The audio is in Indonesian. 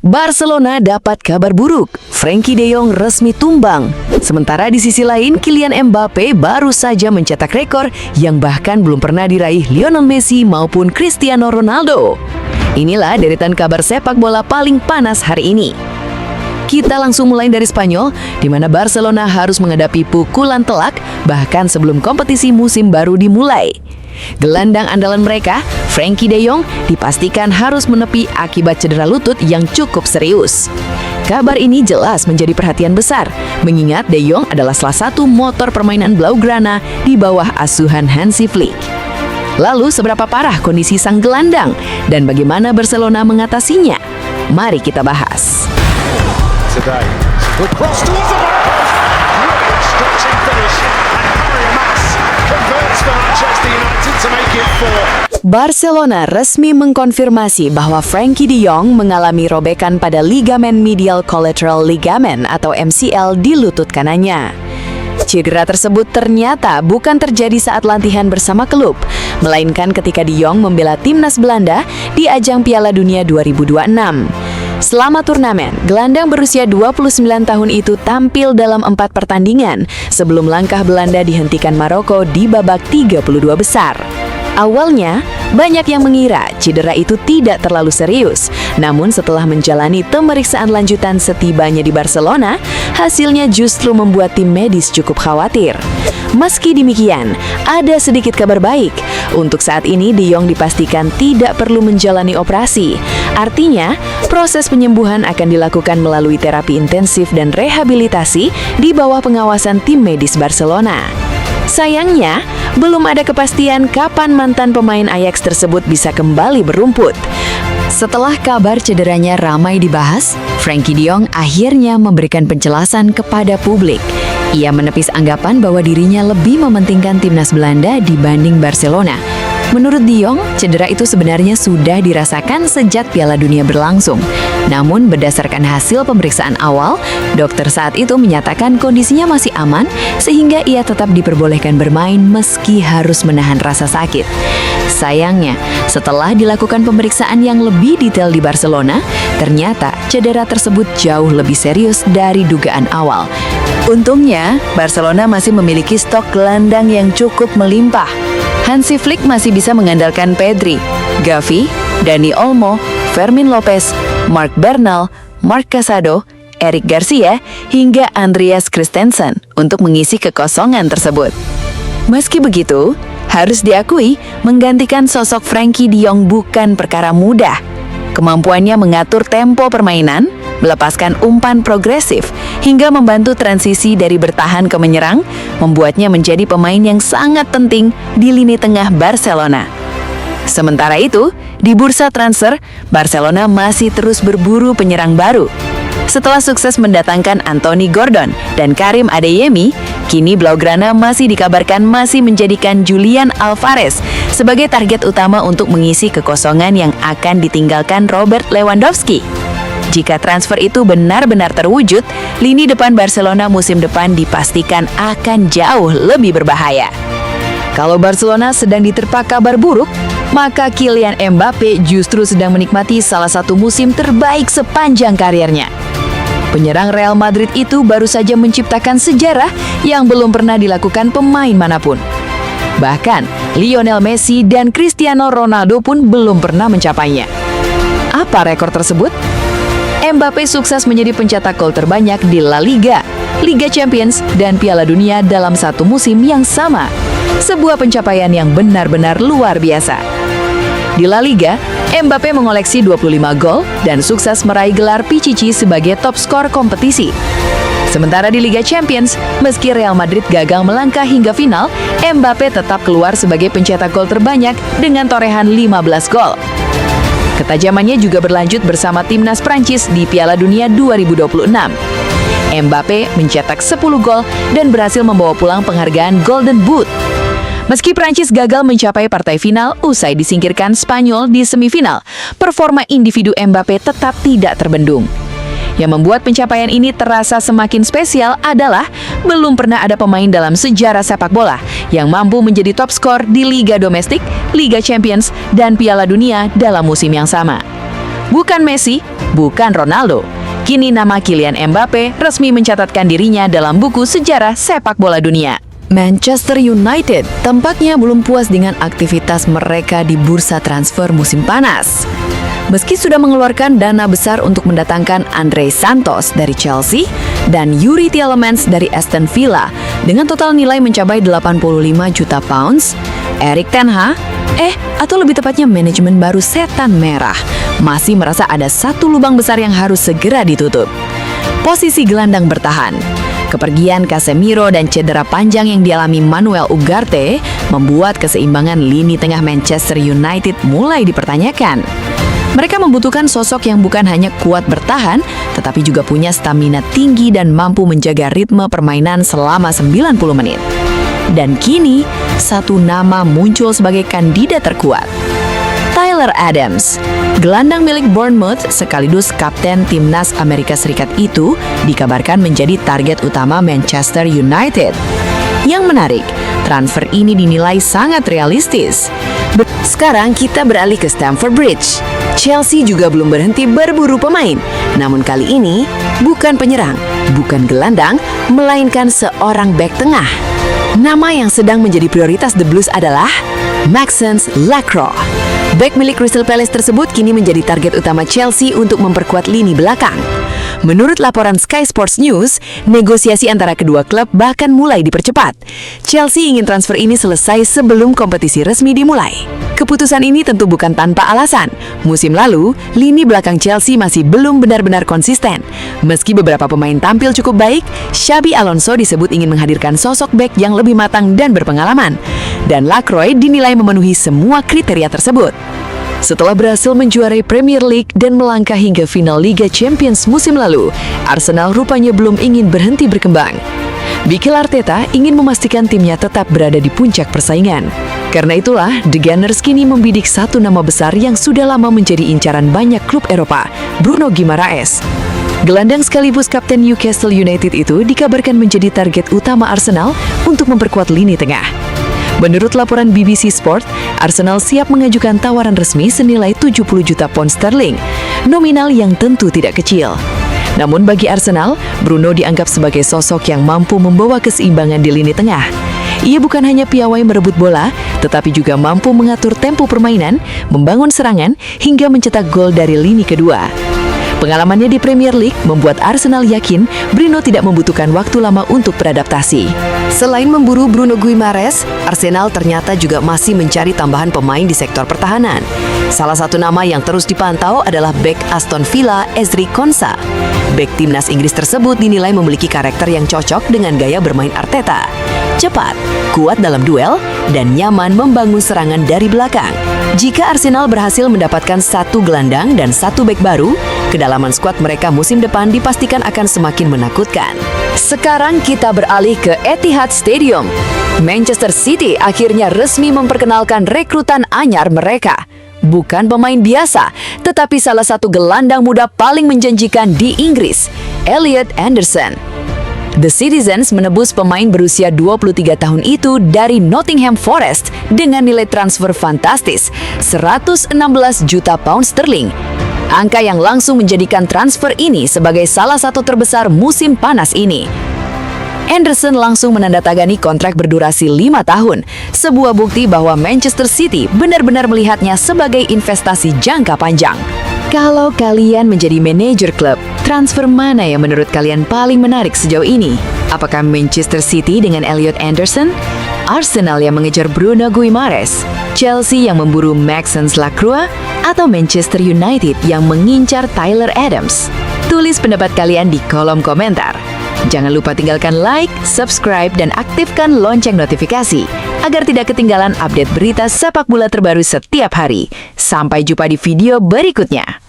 Barcelona dapat kabar buruk, Frenkie de Jong resmi tumbang. Sementara di sisi lain, Kylian Mbappe baru saja mencetak rekor yang bahkan belum pernah diraih Lionel Messi maupun Cristiano Ronaldo. Inilah deretan kabar sepak bola paling panas hari ini. Kita langsung mulai dari Spanyol, di mana Barcelona harus menghadapi pukulan telak bahkan sebelum kompetisi musim baru dimulai. Gelandang andalan mereka, Frenkie de Jong, dipastikan harus menepi akibat cedera lutut yang cukup serius. Kabar ini jelas menjadi perhatian besar, mengingat de Jong adalah salah satu motor permainan Blaugrana di bawah asuhan Hansi Flick. Lalu, seberapa parah kondisi sang gelandang dan bagaimana Barcelona mengatasinya? Mari kita bahas. Today, good cross towards the bar. Really stretching finish, and Harry Mas converts for Manchester United to make it 4. Barcelona resmi mengkonfirmasi bahwa Frenkie de Jong mengalami robekan pada ligamen medial collateral ligament atau MCL di lutut kanannya. Cedera tersebut ternyata bukan terjadi saat latihan bersama klub, melainkan ketika de Jong membela timnas Belanda di ajang Piala Dunia 2026. Selama turnamen, gelandang berusia 29 tahun itu tampil dalam 4 pertandingan sebelum langkah Belanda dihentikan Maroko di babak 32 besar. Awalnya, banyak yang mengira cedera itu tidak terlalu serius. Namun setelah menjalani pemeriksaan lanjutan setibanya di Barcelona, hasilnya justru membuat tim medis cukup khawatir. Meski demikian, ada sedikit kabar baik. Untuk saat ini, de Jong dipastikan tidak perlu menjalani operasi. Artinya, proses penyembuhan akan dilakukan melalui terapi intensif dan rehabilitasi di bawah pengawasan tim medis Barcelona. Sayangnya, belum ada kepastian kapan mantan pemain Ajax tersebut bisa kembali berumput. Setelah kabar cederanya ramai dibahas, Frenkie de Jong akhirnya memberikan penjelasan kepada publik. Ia menepis anggapan bahwa dirinya lebih mementingkan timnas Belanda dibanding Barcelona. Menurut de Jong, cedera itu sebenarnya sudah dirasakan sejak Piala Dunia berlangsung. Namun berdasarkan hasil pemeriksaan awal, dokter saat itu menyatakan kondisinya masih aman sehingga ia tetap diperbolehkan bermain meski harus menahan rasa sakit. Sayangnya, setelah dilakukan pemeriksaan yang lebih detail di Barcelona, ternyata cedera tersebut jauh lebih serius dari dugaan awal. Untungnya, Barcelona masih memiliki stok gelandang yang cukup melimpah. Hansi Flick masih bisa mengandalkan Pedri, Gavi, Dani Olmo, Fermin Lopez, Marc Bernal, Marc Casado, Eric Garcia, hingga Andreas Christensen untuk mengisi kekosongan tersebut. Meski begitu, harus diakui menggantikan sosok Frenkie de Jong bukan perkara mudah. Kemampuannya mengatur tempo permainan, melepaskan umpan progresif, hingga membantu transisi dari bertahan ke menyerang, membuatnya menjadi pemain yang sangat penting di lini tengah Barcelona. Sementara itu, di bursa transfer, Barcelona masih terus berburu penyerang baru. Setelah sukses mendatangkan Anthony Gordon dan Karim Adeyemi, kini Blaugrana masih dikabarkan masih menjadikan Julian Alvarez sebagai target utama untuk mengisi kekosongan yang akan ditinggalkan Robert Lewandowski. Jika transfer itu benar-benar terwujud, lini depan Barcelona musim depan dipastikan akan jauh lebih berbahaya. Kalau Barcelona sedang diterpa kabar buruk, maka Kylian Mbappe justru sedang menikmati salah satu musim terbaik sepanjang karirnya. Penyerang Real Madrid itu baru saja menciptakan sejarah yang belum pernah dilakukan pemain manapun. Bahkan, Lionel Messi dan Cristiano Ronaldo pun belum pernah mencapainya. Apa rekor tersebut? Mbappe sukses menjadi pencetak gol terbanyak di La Liga, Liga Champions, dan Piala Dunia dalam satu musim yang sama. Sebuah pencapaian yang benar-benar luar biasa. Di La Liga, Mbappe mengoleksi 25 gol dan sukses meraih gelar Pichichi sebagai top skor kompetisi. Sementara di Liga Champions, meski Real Madrid gagal melangkah hingga final, Mbappe tetap keluar sebagai pencetak gol terbanyak dengan torehan 15 gol. Ketajamannya juga berlanjut bersama timnas Prancis di Piala Dunia 2026. Mbappe mencetak 10 gol dan berhasil membawa pulang penghargaan Golden Boot. Meski Prancis gagal mencapai partai final usai disingkirkan Spanyol di semifinal, performa individu Mbappe tetap tidak terbendung. Yang membuat pencapaian ini terasa semakin spesial adalah belum pernah ada pemain dalam sejarah sepak bola yang mampu menjadi top skor di Liga Domestik, Liga Champions, dan Piala Dunia dalam musim yang sama. Bukan Messi, bukan Ronaldo. Kini nama Kylian Mbappe resmi mencatatkan dirinya dalam buku sejarah sepak bola dunia. Manchester United tampaknya belum puas dengan aktivitas mereka di bursa transfer musim panas. Meski sudah mengeluarkan dana besar untuk mendatangkan Andre Santos dari Chelsea dan Yuri Tielemans dari Aston Villa dengan total nilai mencapai 85 juta pounds, Erik ten Hag, atau lebih tepatnya manajemen baru Setan Merah, masih merasa ada satu lubang besar yang harus segera ditutup. Posisi gelandang bertahan. Kepergian Casemiro dan cedera panjang yang dialami Manuel Ugarte membuat keseimbangan lini tengah Manchester United mulai dipertanyakan. Mereka membutuhkan sosok yang bukan hanya kuat bertahan, tetapi juga punya stamina tinggi dan mampu menjaga ritme permainan selama 90 menit. Dan kini, satu nama muncul sebagai kandidat terkuat. Tyler Adams, gelandang milik Bournemouth sekaligus kapten timnas Amerika Serikat itu dikabarkan menjadi target utama Manchester United. Yang menarik, transfer ini dinilai sangat realistis. Sekarang kita beralih ke Stamford Bridge. Chelsea juga belum berhenti berburu pemain. Namun kali ini, bukan penyerang, bukan gelandang, melainkan seorang bek tengah. Nama yang sedang menjadi prioritas The Blues adalah Maxence Lacroix. Bek milik Crystal Palace tersebut kini menjadi target utama Chelsea untuk memperkuat lini belakang. Menurut laporan Sky Sports News, negosiasi antara kedua klub bahkan mulai dipercepat. Chelsea ingin transfer ini selesai sebelum kompetisi resmi dimulai. Keputusan ini tentu bukan tanpa alasan. Musim lalu, lini belakang Chelsea masih belum benar-benar konsisten. Meski beberapa pemain tampil cukup baik, Xabi Alonso disebut ingin menghadirkan sosok bek yang lebih matang dan berpengalaman. Dan Lacroix dinilai memenuhi semua kriteria tersebut. Setelah berhasil menjuarai Premier League dan melangkah hingga final Liga Champions musim lalu, Arsenal rupanya belum ingin berhenti berkembang. Mikel Arteta ingin memastikan timnya tetap berada di puncak persaingan. Karena itulah, The Gunners kini membidik satu nama besar yang sudah lama menjadi incaran banyak klub Eropa, Bruno Guimaraes. Gelandang sekaligus kapten Newcastle United itu dikabarkan menjadi target utama Arsenal untuk memperkuat lini tengah. Menurut laporan BBC Sport, Arsenal siap mengajukan tawaran resmi senilai 70 juta pound sterling, nominal yang tentu tidak kecil. Namun bagi Arsenal, Bruno dianggap sebagai sosok yang mampu membawa keseimbangan di lini tengah. Ia bukan hanya piawai merebut bola, tetapi juga mampu mengatur tempo permainan, membangun serangan, hingga mencetak gol dari lini kedua. Pengalamannya di Premier League membuat Arsenal yakin Bruno tidak membutuhkan waktu lama untuk beradaptasi. Selain memburu Bruno Guimaraes, Arsenal ternyata juga masih mencari tambahan pemain di sektor pertahanan. Salah satu nama yang terus dipantau adalah bek Aston Villa, Ezri Konsa. Bek timnas Inggris tersebut dinilai memiliki karakter yang cocok dengan gaya bermain Arteta. Cepat, kuat dalam duel, dan nyaman membangun serangan dari belakang. Jika Arsenal berhasil mendapatkan satu gelandang dan satu bek baru, kedalaman skuad mereka musim depan dipastikan akan semakin menakutkan. Sekarang kita beralih ke Etihad Stadium. Manchester City akhirnya resmi memperkenalkan rekrutan anyar mereka. Bukan pemain biasa, tetapi salah satu gelandang muda paling menjanjikan di Inggris, Elliot Anderson. The Citizens menebus pemain berusia 23 tahun itu dari Nottingham Forest dengan nilai transfer fantastis 116 juta pound sterling. Angka yang langsung menjadikan transfer ini sebagai salah satu terbesar musim panas ini. Anderson langsung menandatangani kontrak berdurasi 5 tahun, sebuah bukti bahwa Manchester City benar-benar melihatnya sebagai investasi jangka panjang. Kalau kalian menjadi manajer klub, transfer mana yang menurut kalian paling menarik sejauh ini? Apakah Manchester City dengan Elliot Anderson? Arsenal yang mengejar Bruno Guimaraes? Chelsea yang memburu Maxence Lacroix? Atau Manchester United yang mengincar Tyler Adams? Tulis pendapat kalian di kolom komentar. Jangan lupa tinggalkan like, subscribe, dan aktifkan lonceng notifikasi agar tidak ketinggalan update berita sepak bola terbaru setiap hari. Sampai jumpa di video berikutnya.